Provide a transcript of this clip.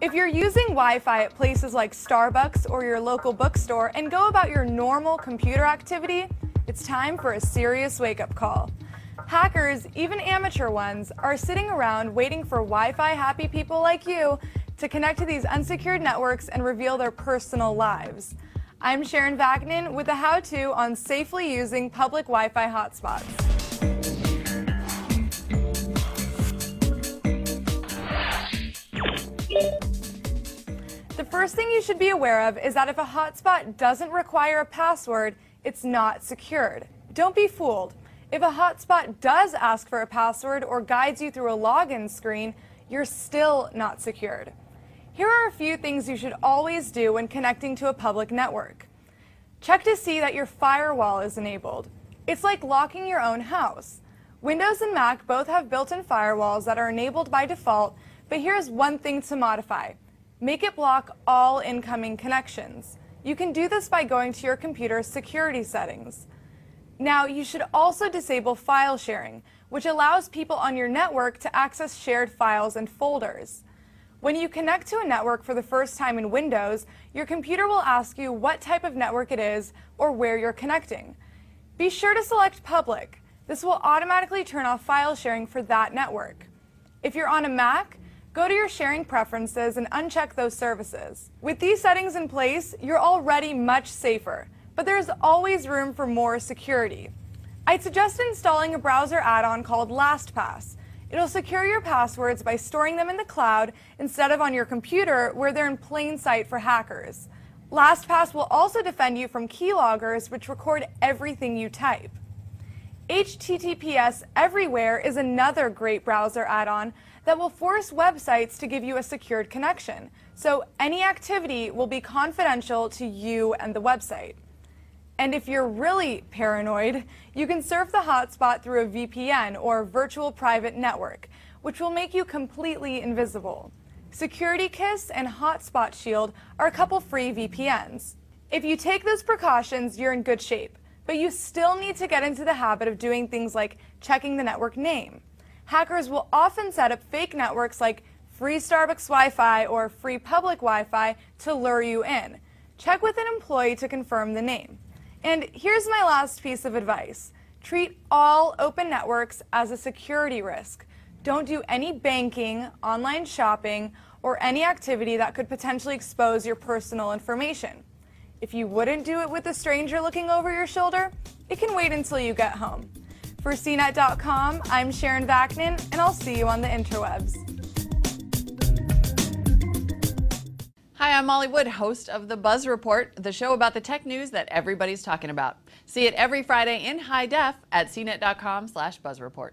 If you're using Wi-Fi at places like Starbucks or your local bookstore and go about your normal computer activity, it's time for a serious wake-up call. Hackers, even amateur ones, are sitting around waiting for Wi-Fi happy people like you to connect to these unsecured networks and reveal their personal lives. I'm Sharon Vagnin with a how-to on safely using public Wi-Fi hotspots. The first thing you should be aware of is that if a hotspot doesn't require a password, it's not secured. Don't be fooled. If a hotspot does ask for a password or guides you through a login screen, you're still not secured. Here are a few things you should always do when connecting to a public network. Check to see that your firewall is enabled. It's like locking your own house. Windows and Mac both have built-in firewalls that are enabled by default, but here's one thing to modify. Make it block all incoming connections. You can do this by going to your computer's security settings. Now, you should also disable file sharing, which allows people on your network to access shared files and folders. When you connect to a network for the first time in Windows, your computer will ask you what type of network it is or where you're connecting. Be sure to select Public. This will automatically turn off file sharing for that network. If you're on a Mac, go to your sharing preferences and uncheck those services. With these settings in place, you're already much safer, but there's always room for more security. I'd suggest installing a browser add-on called LastPass. It'll secure your passwords by storing them in the cloud instead of on your computer where they're in plain sight for hackers. LastPass will also defend you from keyloggers which record everything you type. HTTPS Everywhere is another great browser add-on that will force websites to give you a secured connection, so any activity will be confidential to you and the website. And if you're really paranoid, you can surf the hotspot through a VPN or virtual private network, which will make you completely invisible. SecurityKiss and Hotspot Shield are a couple free VPNs. If you take those precautions, you're in good shape, but you still need to get into the habit of doing things like checking the network name. Hackers will often set up fake networks like free Starbucks Wi-Fi or free public Wi-Fi to lure you in. Check with an employee to confirm the name. And here's my last piece of advice. Treat all open networks as a security risk. Don't do any banking, online shopping, or any activity that could potentially expose your personal information. If you wouldn't do it with a stranger looking over your shoulder, it can wait until you get home. For CNET.com, I'm Sharon Vagnin, and I'll see you on the interwebs. Hi, I'm Molly Wood, host of The Buzz Report, the show about the tech news that everybody's talking about. See it every Friday in high def at CNET.com/BuzzReport.